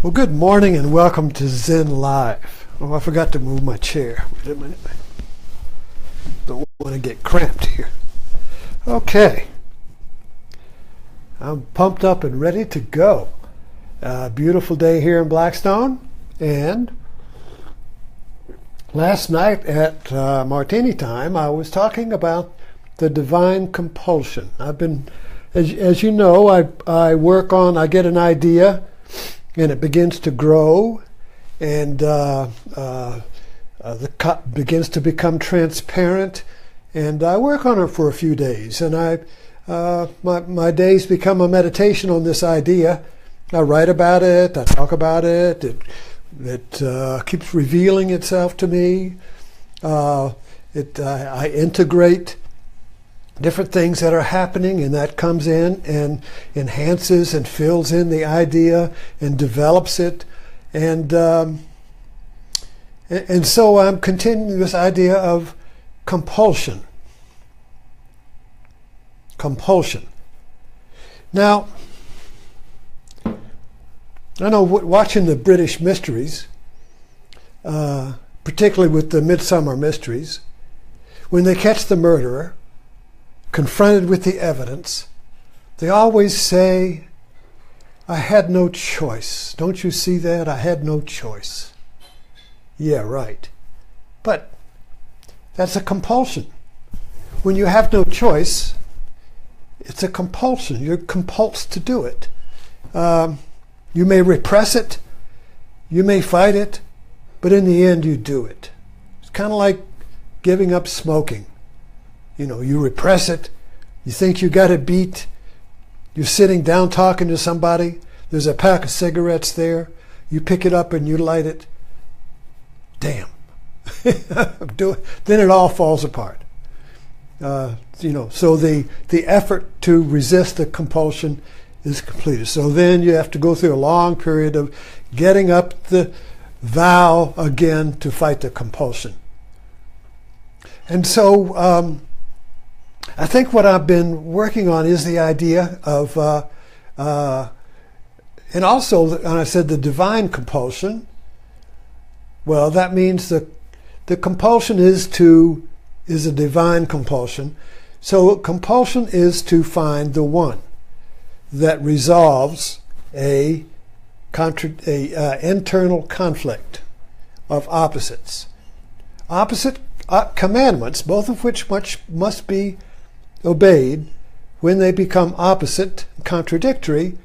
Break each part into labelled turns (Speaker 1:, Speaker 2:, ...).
Speaker 1: Well, good morning and welcome to Zen Live. Oh, I forgot to move my chair. Wait a minute. Don't want to get cramped here. Okay. I'm pumped up and ready to go. Beautiful day here in Blackstone. And last night at Martini time, I was talking about the Divine Compulsion. I've been, as you know, I work on, I get an idea, and it begins to grow, and the cup begins to become transparent, and I work on it for a few days, and my days become a meditation on this idea. I write about it, I talk about it, it keeps revealing itself to me. I integrate different things that are happening, and that comes in and enhances and fills in the idea and develops it, and so I'm continuing this idea of compulsion. Compulsion. Now, I know watching the British mysteries, particularly with the Midsummer Mysteries, when they catch the murderer, confronted with the evidence, they always say, I had no choice. Don't you see that? I had no choice. Yeah, right. But that's a compulsion. When you have no choice, it's a compulsion. You're compulsed to do it. You may repress it, you may fight it, but in the end you do it. It's kind of like giving up smoking. You know, you repress it, you think you got it beat, you're sitting down talking to somebody, there's a pack of cigarettes there, you pick it up and you light it. Damn. Then it all falls apart. So the effort to resist the compulsion is completed. So then you have to go through a long period of getting up the vow again to fight the compulsion. And so I think what I've been working on is the idea of, and also, and I said the divine compulsion. Well, that means the compulsion is a divine compulsion. So compulsion is to find the one that resolves a internal conflict of opposites. Opposite commandments, both of which must be obeyed. When they become opposite, contradictory,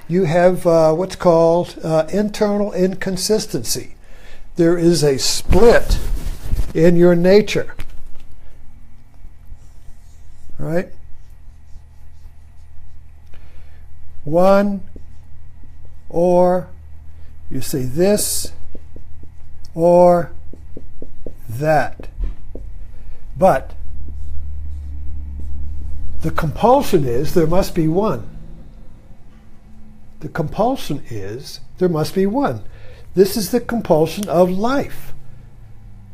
Speaker 1: you have what's called internal inconsistency. There is a split in your nature, right? One, or you say this or that. But the compulsion is there must be one. The compulsion is there must be one. This is the compulsion of life.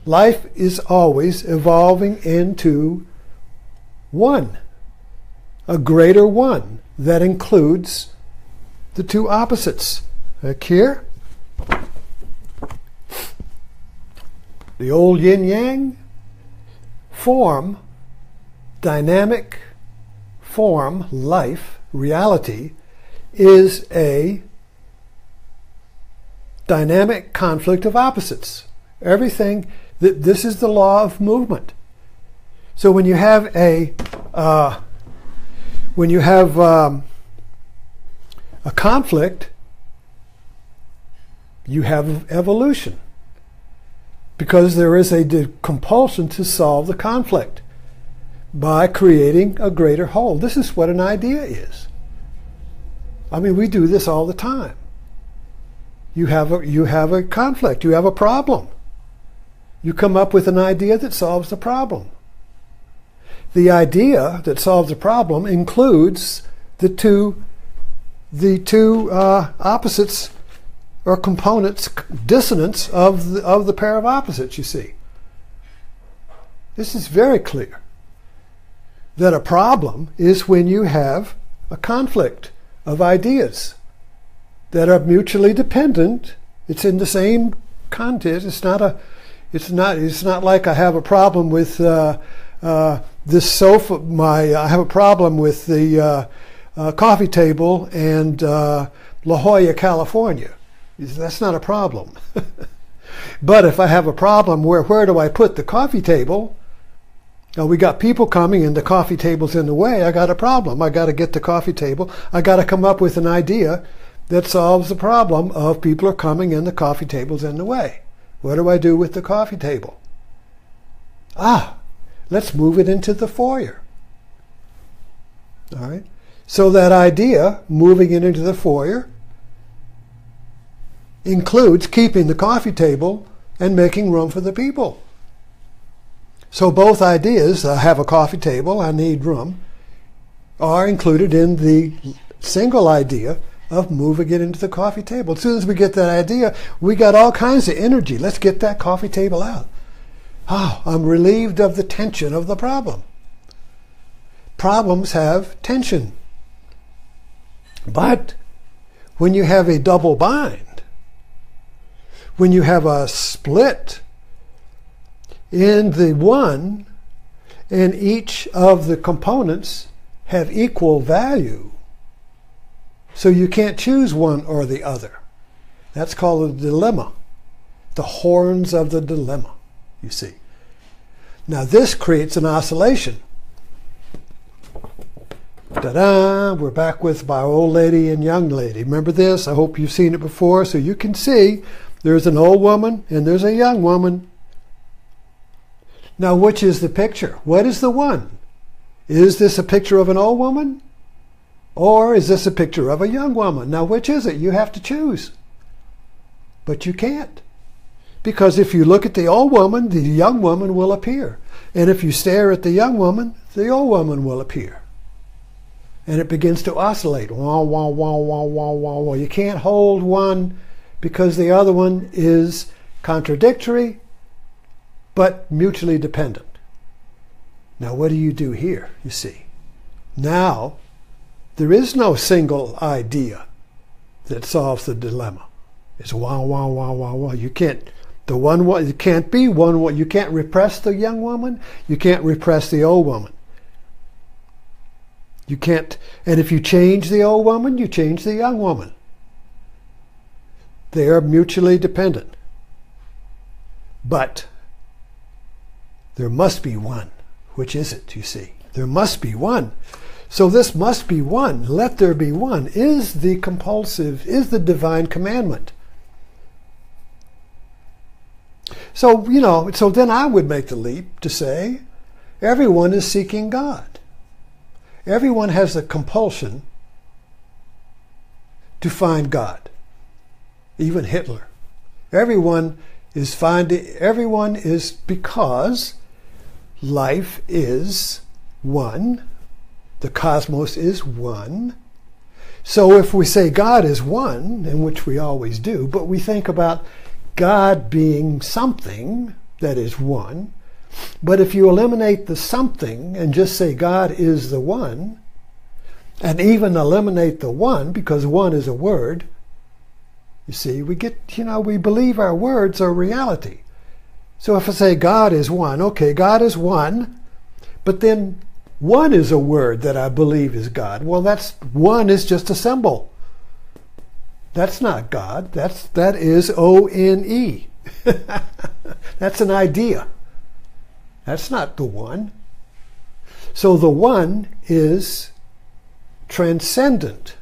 Speaker 1: Life is always evolving into one, a greater one that includes the two opposites. Back here, the old yin-yang form, dynamic form, life, reality, is a dynamic conflict of opposites. Everything, this is the law of movement. So when you have a conflict, you have evolution, because there is a compulsion to solve the conflict by creating a greater whole. This is what an idea is. I mean, we do this all the time. You have a conflict, you have a problem. You come up with an idea that solves the problem. The idea that solves the problem includes the two opposites or components, dissonance of the pair of opposites, you see. This is very clear. That a problem is when you have a conflict of ideas that are mutually dependent. It's in the same content. It's not like I have a problem with this sofa. I have a problem with the coffee table and La Jolla, California. That's not a problem. But if I have a problem where do I put the coffee table? We got people coming and the coffee table's in the way. I got a problem. I got to get the coffee table. I got to come up with an idea that solves the problem of people are coming and the coffee table's in the way. What do I do with the coffee table? Let's move it into the foyer. All right. So that idea, moving it into the foyer, includes keeping the coffee table and making room for the people. So both ideas, I have a coffee table, I need room, are included in the single idea of moving it into the coffee table. As soon as we get that idea, we got all kinds of energy. Let's get that coffee table out. I'm relieved of the tension of the problem. Problems have tension. But when you have a double bind, when you have a split in the one, and each of the components have equal value, so you can't choose one or the other. That's called a dilemma. The horns of the dilemma, you see. Now this creates an oscillation. Ta-da! We're back with my old lady and young lady. Remember this? I hope you've seen it before, so you can see there's an old woman and there's a young woman. Now, which is the picture? What is the one? Is this a picture of an old woman? Or is this a picture of a young woman? Now, which is it? You have to choose. But you can't. Because if you look at the old woman, the young woman will appear. And if you stare at the young woman, the old woman will appear. And it begins to oscillate. Wah, wah, wah, wah, wah, wah, wah. You can't hold one because the other one is contradictory, but mutually dependent. Now, what do you do here, you see? Now, there is no single idea that solves the dilemma. It's wah, wah, wah, wah, wah. You can't, it can't be one. You can't repress the young woman. You can't repress the old woman. You can't, and if you change the old woman, you change the young woman. They are mutually dependent. But there must be one. Which is it, you see? There must be one. So this must be one, let there be one, is the divine commandment. So, so then I would make the leap to say, everyone is seeking God. Everyone has the compulsion to find God. Even Hitler. Everyone is because life is one. The cosmos is one. So if we say God is one, in which we always do, but we think about God being something that is one, but if you eliminate the something and just say God is the one, and even eliminate the one, because one is a word, you see, we believe our words are reality. So if I say God is one, okay, God is one, but then one is a word that I believe is God. Well, one is just a symbol. That's not God. That is O-N-E. That's an idea. That's not the one. So the one is transcendent.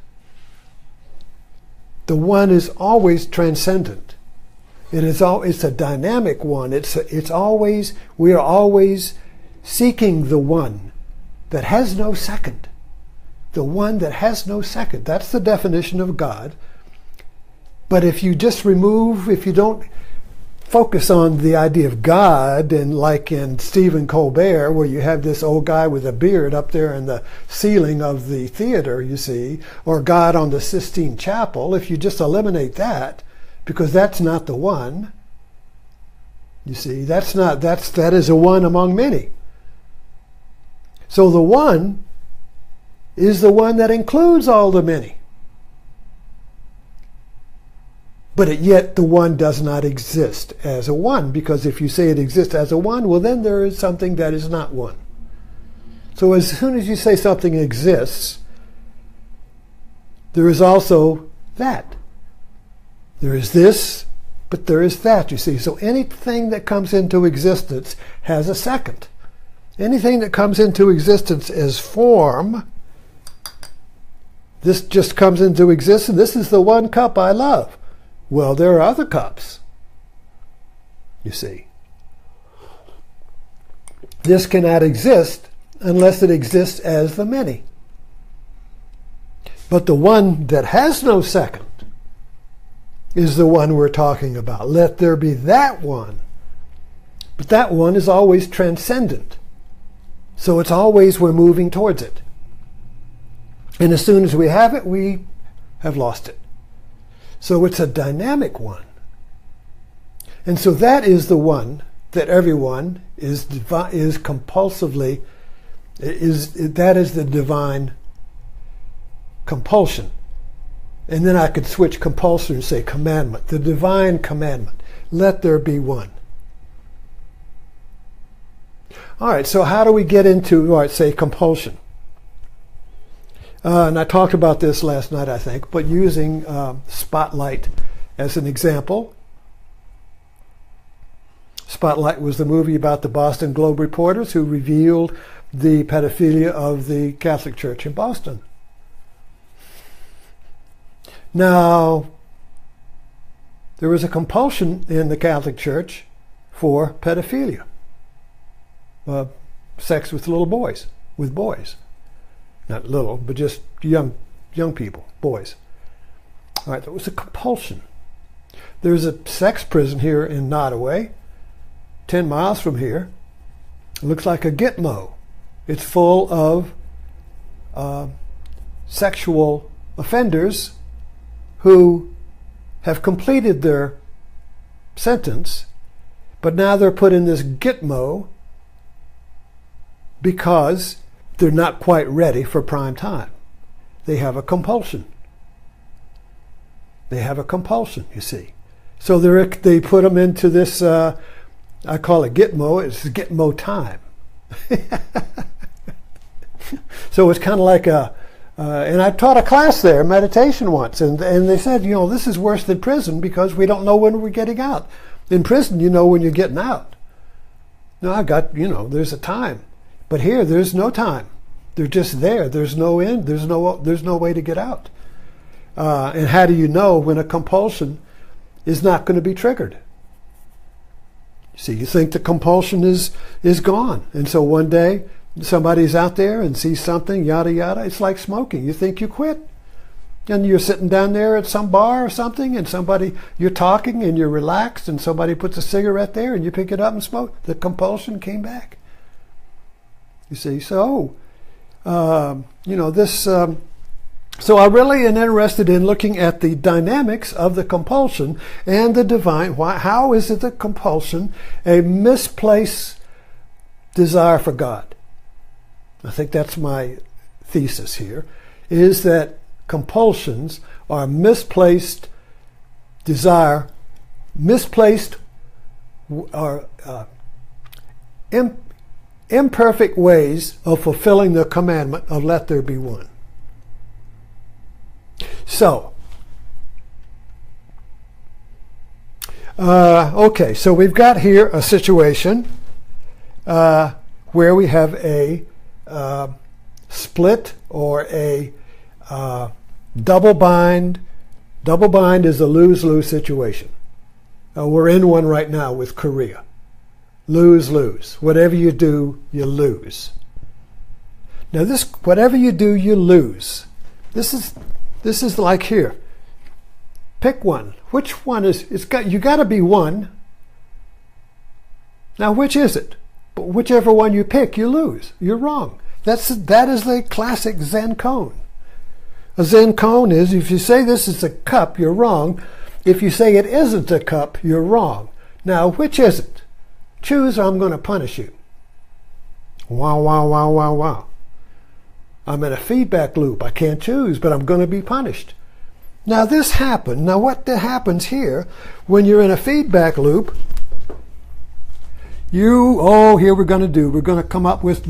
Speaker 1: The one is always transcendent. It's a dynamic one. We are always seeking the one that has no second. The one that has no second. That's the definition of God. But if you don't focus on the idea of God, and like in Stephen Colbert, where you have this old guy with a beard up there in the ceiling of the theater, you see, or God on the Sistine Chapel, if you just eliminate that, because that's not the one, you see, that is a one among many. So the one is the one that includes all the many. But yet the one does not exist as a one, because if you say it exists as a one, well then there is something that is not one. So as soon as you say something exists, there is also that. There is this, but there is that, you see. So anything that comes into existence has a second. Anything that comes into existence as form, this just comes into existence. This is the one cup I love. Well, there are other cups, you see. This cannot exist unless it exists as the many. But the one that has no second is the one we're talking about. Let there be that one. But that one is always transcendent. So it's always we're moving towards it. And as soon as we have it, we have lost it. So it's a dynamic one. And so that is the one that everyone is compulsively, that is the divine compulsion. And then I could switch compulsion and say commandment, the divine commandment. Let there be one. All right, so how do we get into, all right, say compulsion? And I talked about this last night, I think, but using Spotlight as an example. Spotlight was the movie about the Boston Globe reporters who revealed the pedophilia of the Catholic Church in Boston. Now, there was a compulsion in the Catholic Church for pedophilia. Sex with little boys, with boys. Not little, but just young people, boys. All right, there was a compulsion. There's a sex prison here in Nottoway, 10 miles from here. It looks like a Gitmo. It's full of sexual offenders who have completed their sentence, but now they're put in this Gitmo because they're not quite ready for prime time. They have a compulsion. They have a compulsion, you see. So they put them into this, I call it Gitmo, it's Gitmo time. So it's kind of like and I taught a class there, meditation once, and they said, you know, this is worse than prison because we don't know when we're getting out. In prison, you know when you're getting out. No, I got, you know, there's a time. But here, there's no time. They're just there. There's no end. There's no way to get out. And how do you know when a compulsion is not going to be triggered? See, you think the compulsion is gone. And so one day, somebody's out there and sees something, yada, yada. It's like smoking. You think you quit. And you're sitting down there at some bar or something, and you're talking and you're relaxed, and somebody puts a cigarette there and you pick it up and smoke. The compulsion came back. You see, so, you know, this, so I really am interested in looking at the dynamics of the compulsion and the divine. How is it the compulsion a misplaced desire for God? I think that's my thesis here, is that compulsions are misplaced desire, misplaced or imperfect ways of fulfilling the commandment of let there be one. So, okay, so we've got here a situation where we have a split or a double bind. Double bind is a lose-lose situation. We're in one right now with Korea. Lose-lose. Whatever you do, you lose. Now this, whatever you do, you lose. This is like here. Pick one. Which one is, you got to be one. Now which is it? But whichever one you pick, you lose. You're wrong. That is the classic Zen cone. A Zen cone is, if you say this is a cup, you're wrong. If you say it isn't a cup, you're wrong. Now which is it? Choose or I'm going to punish you. Wow, wow, wow, wow, wow. I'm in a feedback loop. I can't choose, but I'm going to be punished. Now this happened. Now what happens here when you're in a feedback loop? Here we're going to come up with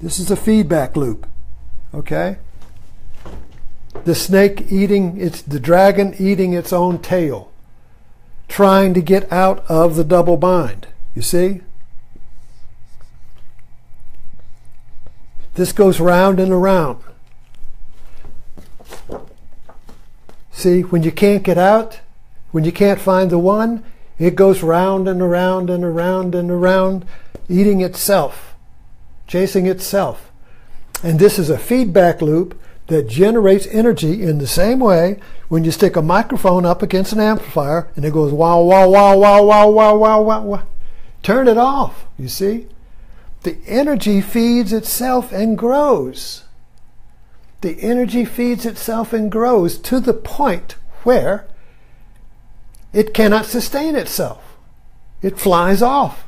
Speaker 1: this is a feedback loop, okay? The dragon eating its own tail, trying to get out of the double bind, you see? This goes round and around. See, when you can't get out, when you can't find the one, it goes round and around and around and around, eating itself, chasing itself. And this is a feedback loop that generates energy in the same way when you stick a microphone up against an amplifier and it goes wow, wow, wow, wow, wow, wow, wow, wow, wow. Turn it off, you see? The energy feeds itself and grows. The energy feeds itself and grows to the point where it cannot sustain itself. It flies off.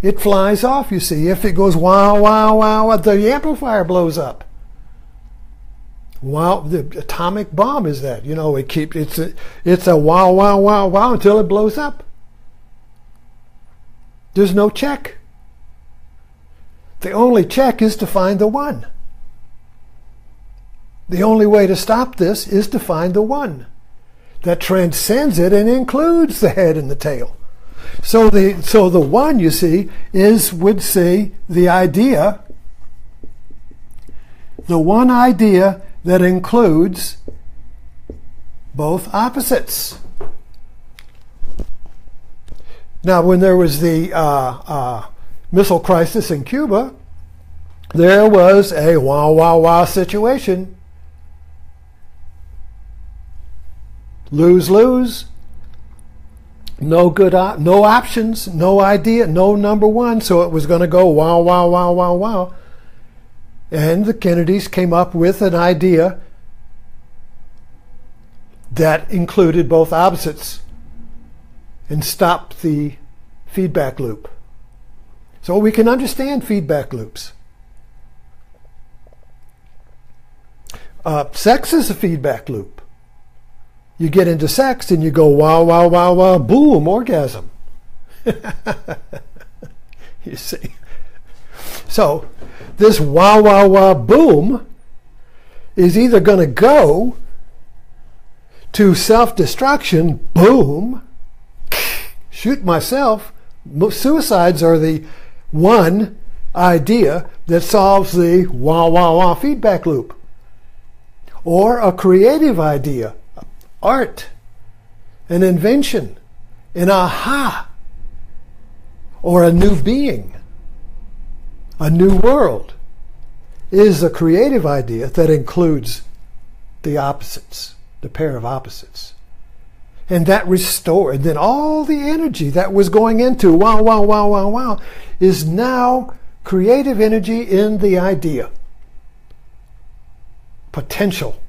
Speaker 1: It flies off, you see. If it goes wow, wow, wow, the amplifier blows up. Wow, the atomic bomb is that. You know, it's a wow, wow, wow, wow until it blows up. There's no check. The only check is to find the one. The only way to stop this is to find the one that transcends it and includes the head and the tail. So the one, you see, would say the one idea that includes both opposites. Now, when there was the missile crisis in Cuba, there was a wah, wah, wah situation. Lose-lose. No good, no options, no idea, no number one. So it was going to go wow, wow, wow, wow, wow. And the Kennedys came up with an idea that included both opposites and stopped the feedback loop. So we can understand feedback loops. Sex is a feedback loop. You get into sex and you go wow, wow, wow, wow, boom, orgasm. You see? So this wow, wow, wow, boom is either going to go to self-destruction, boom, shoot myself. Suicides are the one idea that solves the wow, wow, wow feedback loop. Or a creative idea, art, an invention, an aha, or a new being, a new world, is a creative idea that includes the opposites, the pair of opposites. And that restores, and then all the energy that was going into wow, wow, wow, wow, wow, is now creative energy in the idea. Potential.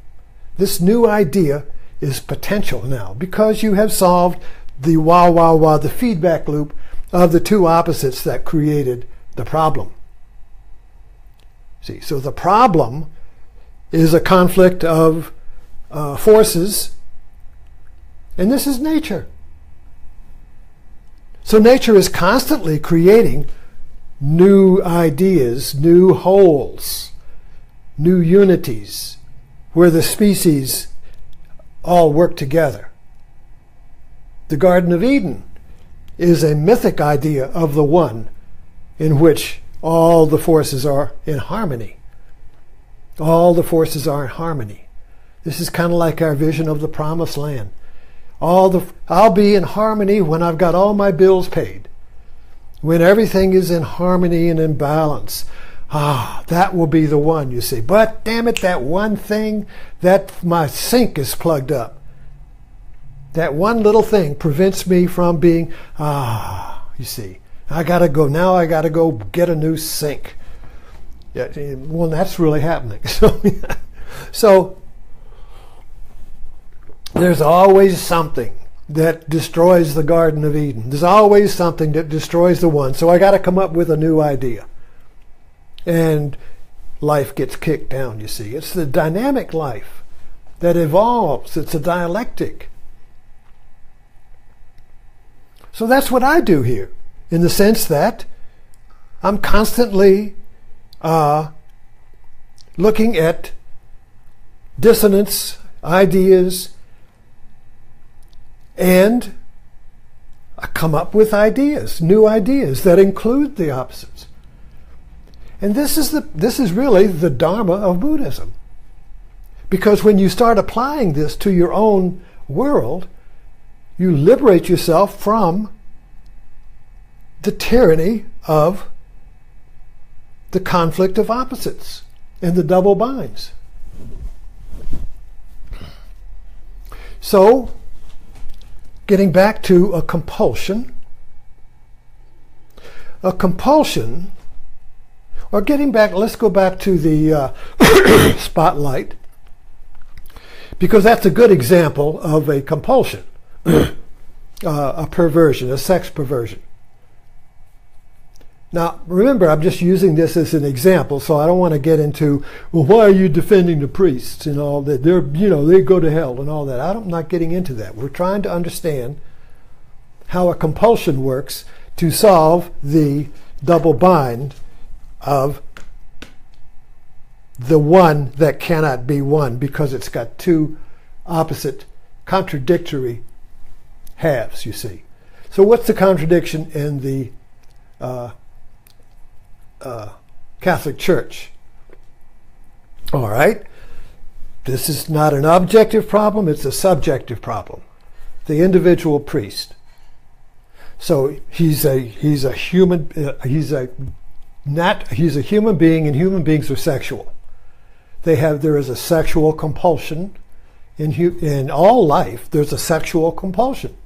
Speaker 1: This new idea is potential now because you have solved the wow, wow, wow, the feedback loop of the two opposites that created the problem. See, so the problem is a conflict of forces, and this is nature. So nature is constantly creating new ideas, new wholes, new unities, where the species all work together. The Garden of Eden is a mythic idea of the one in which all the forces are in harmony. All the forces are in harmony. This is kind of like our vision of the promised land. I'll be in harmony when I've got all my bills paid. When everything is in harmony and in balance. That will be the one, you see. But damn it, that one thing, that my sink is plugged up. That one little thing prevents me from being, you see. I got to go get a new sink. Yeah, well, that's really happening. So there's always something that destroys the Garden of Eden. There's always something that destroys the one. So I got to come up with a new idea. And life gets kicked down, you see. It's the dynamic life that evolves. It's a dialectic. So that's what I do here, in the sense that I'm constantly looking at dissonance, ideas, and I come up with ideas, new ideas that include the opposites. And this is really the Dharma of Buddhism. Because when you start applying this to your own world, you liberate yourself from the tyranny of the conflict of opposites and the double binds. So, getting back to a compulsion, or getting back, let's go back to the spotlight, because that's a good example of a compulsion, a perversion, a sex perversion. Now, remember, I'm just using this as an example, so I don't want to get into, well, why are you defending the priests and all that? They're, they go to hell and all that. I'm not getting into that. We're trying to understand how a compulsion works to solve the double bind of the one that cannot be one, because it's got two opposite, contradictory halves, you see. So what's the contradiction in the Catholic Church? All right, this is not an objective problem, it's a subjective problem. The individual priest. So he's a human being, and human beings are sexual. There is a sexual compulsion in all life. There's a sexual compulsion,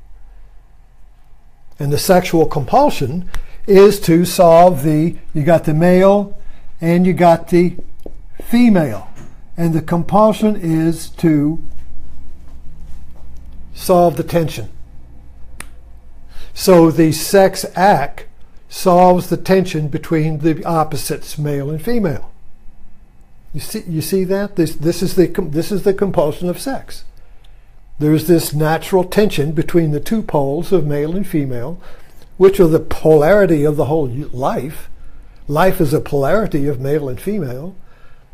Speaker 1: and the sexual compulsion is to solve you got the male and you got the female, and the compulsion is to solve the tension. So the sex act solves the tension between the opposites, male and female. You see that? This is the compulsion of sex. There's this natural tension between the two poles of male and female, which are the polarity of the whole life. Life is a polarity of male and female.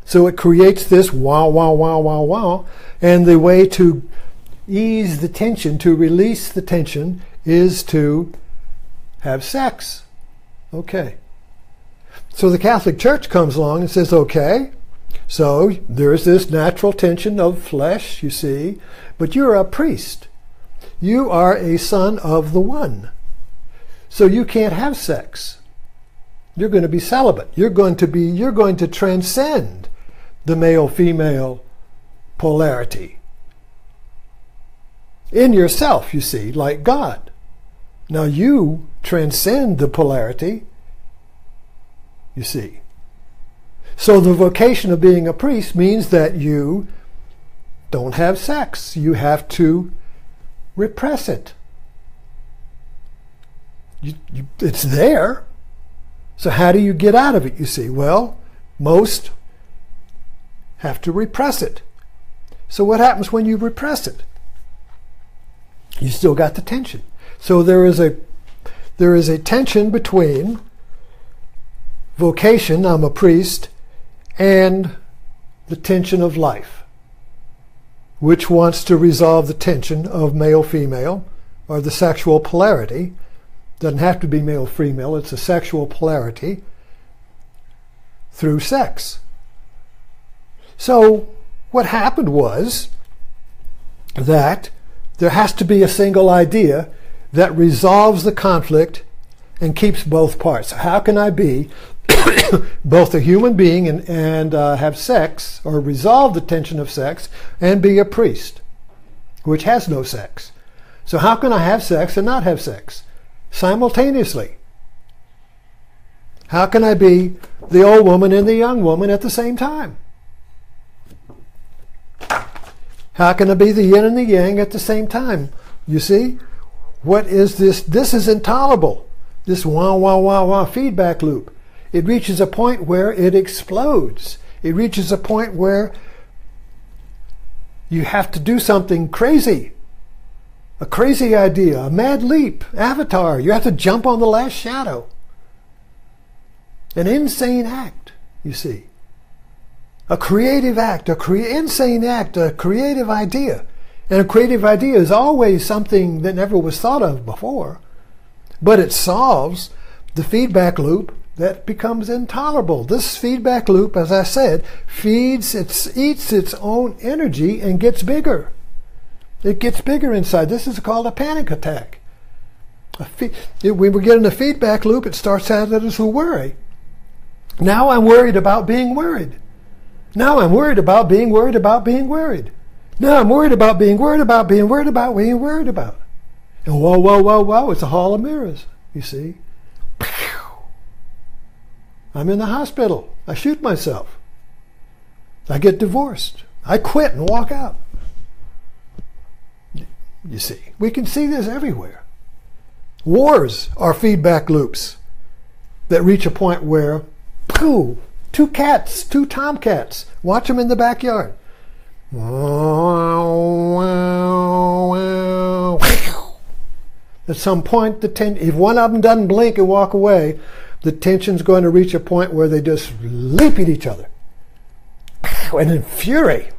Speaker 1: So it creates this wow, wow, wow, wow, wow. And the way to ease the tension, to release the tension, is to have sex. Okay. So the Catholic Church comes along and says, okay, so there's this natural tension of flesh, you see, but you're a priest. You are a son of the one. So you can't have sex. You're going to be celibate. You're going to transcend the male-female polarity in yourself, you see, like God. Now you transcend the polarity, you see. So the vocation of being a priest means that you don't have sex. You have to repress it. It's there. So how do you get out of it, you see? Well, most have to repress it. So what happens when you repress it? You still got the tension. So there is a tension between vocation, I'm a priest, and the tension of life, which wants to resolve the tension of male-female, or the sexual polarity. Doesn't have to be male-female, it's a sexual polarity through sex. So what happened was that there has to be a single idea that resolves the conflict and keeps both parts. How can I be both a human being and have sex, or resolve the tension of sex, and be a priest, which has no sex? So how can I have sex and not have sex simultaneously? How can I be the old woman and the young woman at the same time? How can I be the yin and the yang at the same time? You see? What is this? This is intolerable. This wah, wah, wah, wah feedback loop. It reaches a point where it explodes It reaches a point where you have to do something crazy. A crazy idea, a mad leap, avatar. You have to jump on the last shadow. An insane act, you see. A creative act, insane act, a creative idea. And a creative idea is always something that never was thought of before. But it solves the feedback loop that becomes intolerable. This feedback loop, as I said, eats its own energy and gets bigger. It gets bigger inside. This is called a panic attack. When we get in a feedback loop, it starts out as a worry. Now I'm worried about being worried. Now I'm worried about being worried about being worried. Now I'm worried about being worried about being worried about being worried about. And whoa, whoa, whoa, whoa, it's a hall of mirrors, you see. I'm in the hospital. I shoot myself. I get divorced. I quit and walk out. You see, we can see this everywhere. Wars are feedback loops that reach a point where, pooh, two tomcats, watch them in the backyard. At some point, if one of them doesn't blink and walk away, the tension's going to reach a point where they just leap at each other. And in fury.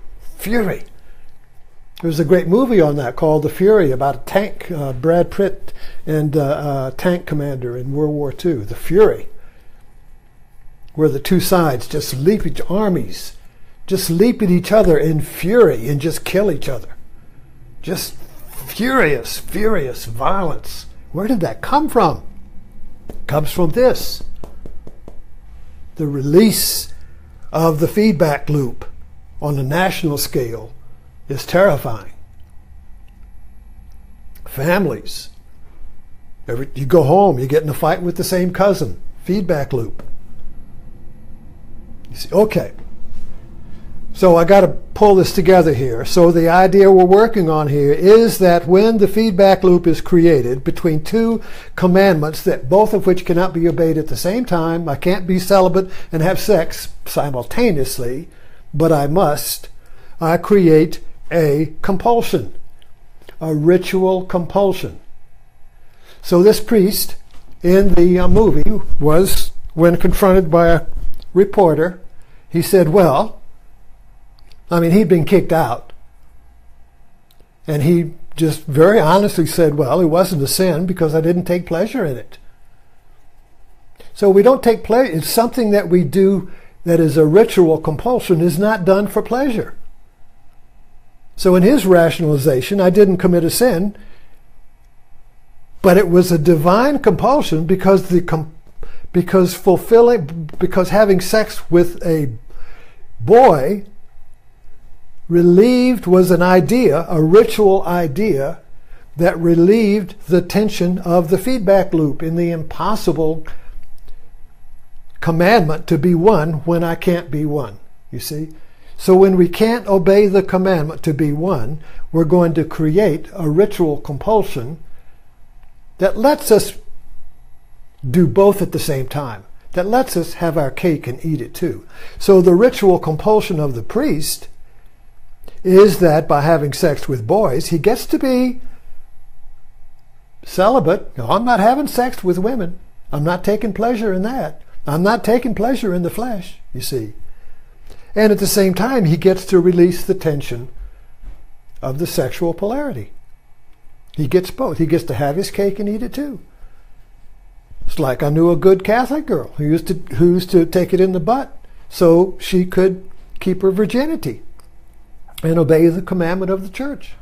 Speaker 1: There's a great movie on that called The Fury about a tank, Brad Pitt and a tank commander in World War II, The Fury, where the two sides just armies just leap at each other in fury and just kill each other. Just furious violence. Where did that come from? It comes from this. The release of the feedback loop on a national scale is terrifying. Families. You go home, you get in a fight with the same cousin. Feedback loop. You see, okay. So I got to pull this together here. So the idea we're working on here is that when the feedback loop is created between two commandments, that both of which cannot be obeyed at the same time, I can't be celibate and have sex simultaneously, but I must, I create a compulsion, a ritual compulsion. So this priest in the movie was, when confronted by a reporter, he said, well, he'd been kicked out. And he just very honestly said, well, it wasn't a sin because I didn't take pleasure in it. So we don't take pleasure. It's something that we do that is a ritual compulsion, is not done for pleasure. So in his rationalization, I didn't commit a sin, but it was a divine compulsion because having sex with a boy was an idea, a ritual idea that relieved the tension of the feedback loop in the impossible commandment to be one when I can't be one, you see? So when we can't obey the commandment to be one, we're going to create a ritual compulsion that lets us do both at the same time, that lets us have our cake and eat it too. So the ritual compulsion of the priest is that by having sex with boys, he gets to be celibate. No, I'm not having sex with women. I'm not taking pleasure in that. I'm not taking pleasure in the flesh, you see. And at the same time, he gets to release the tension of the sexual polarity. He gets both. He gets to have his cake and eat it too. It's like I knew a good Catholic girl who used to take it in the butt so she could keep her virginity and obey the commandment of the church.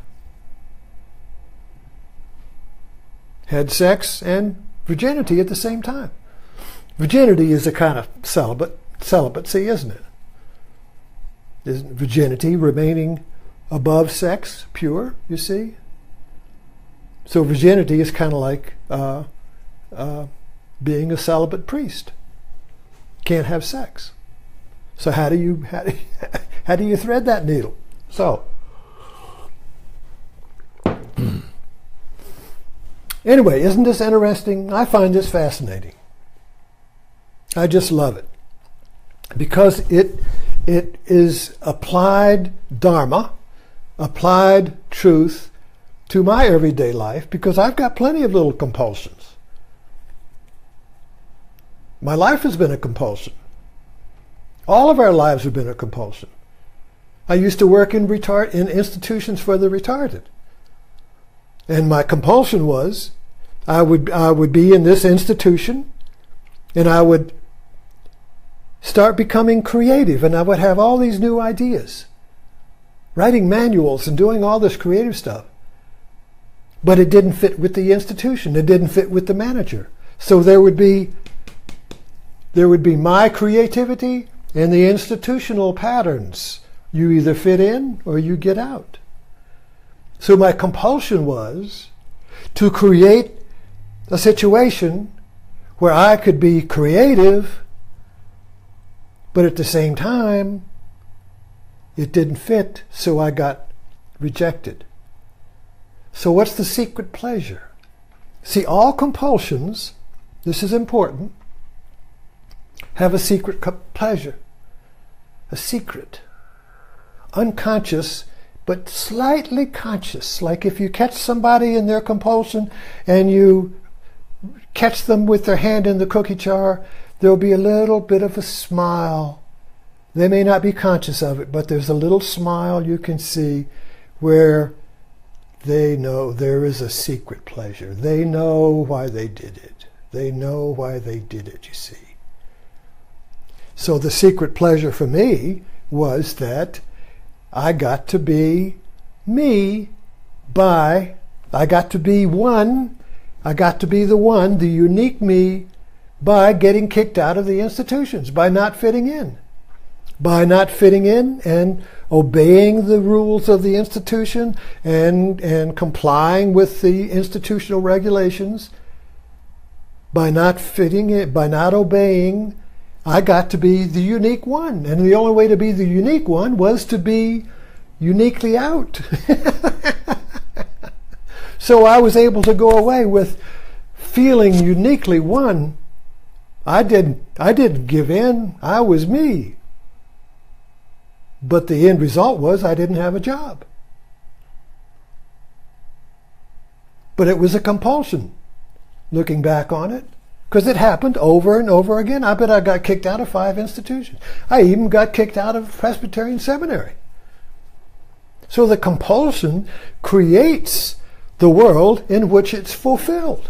Speaker 1: Had sex and virginity at the same time. Virginity is a kind of celibacy, isn't it? Isn't virginity remaining above sex, pure, you see? So virginity is kind of like being a celibate priest. Can't have sex. So how do you thread that needle? So anyway, isn't this interesting? I find this fascinating. I just love it because it It is applied dharma, applied truth to my everyday life, because I've got plenty of little compulsions. My life has been a compulsion. All of our lives have been a compulsion. I used to work in institutions for the retarded. And my compulsion was, I would be in this institution, and I would start becoming creative, and I would have all these new ideas, writing manuals and doing all this creative stuff. But it didn't fit with the institution. It didn't fit with the manager. So there would be my creativity and the institutional patterns. You either fit in or you get out. So my compulsion was to create a situation where I could be creative, but at the same time, it didn't fit, so I got rejected. So what's the secret pleasure? See, all compulsions, this is important, have a secret pleasure. A secret. Unconscious, but slightly conscious. Like if you catch somebody in their compulsion and you catch them with their hand in the cookie jar, there'll be a little bit of a smile. They may not be conscious of it, but there's a little smile you can see where they know there is a secret pleasure. They know why they did it. They know why they did it, you see. So the secret pleasure for me was that I got to be me I got to be one, I got to be the one, the unique me, by getting kicked out of the institutions, by not fitting in. By not fitting in and obeying the rules of the institution and complying with the institutional regulations, by not fitting in, by not obeying, I got to be the unique one. And the only way to be the unique one was to be uniquely out. So I was able to go away with feeling uniquely one. I didn't give in. I was me. But the end result was I didn't have a job. But it was a compulsion, looking back on it, because it happened over and over again. I bet I got kicked out of 5 institutions. I even got kicked out of Presbyterian Seminary. So the compulsion creates the world in which it's fulfilled.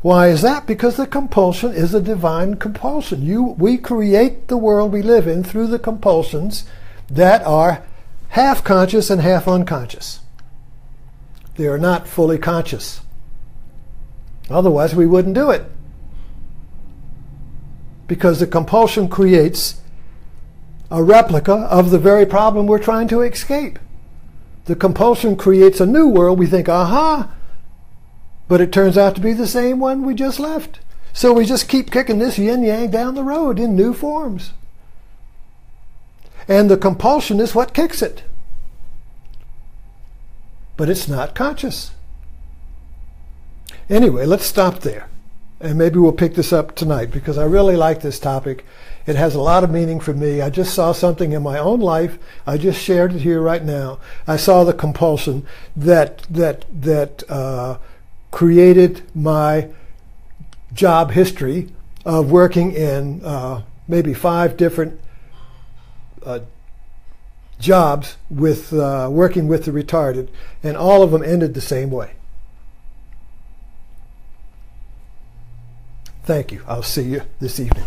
Speaker 1: Why is that? Because the compulsion is a divine compulsion. We create the world we live in through the compulsions that are half conscious and half unconscious. They are not fully conscious. Otherwise, we wouldn't do it. Because the compulsion creates a replica of the very problem we're trying to escape. The compulsion creates a new world. We think, aha! But it turns out to be the same one we just left. So we just keep kicking this yin-yang down the road in new forms. And the compulsion is what kicks it. But it's not conscious. Anyway, let's stop there. And maybe we'll pick this up tonight, because I really like this topic. It has a lot of meaning for me. I just saw something in my own life. I just shared it here right now. I saw the compulsion that created my job history of working in maybe 5 different jobs with working with the retarded, and all of them ended the same way. Thank you. I'll see you this evening.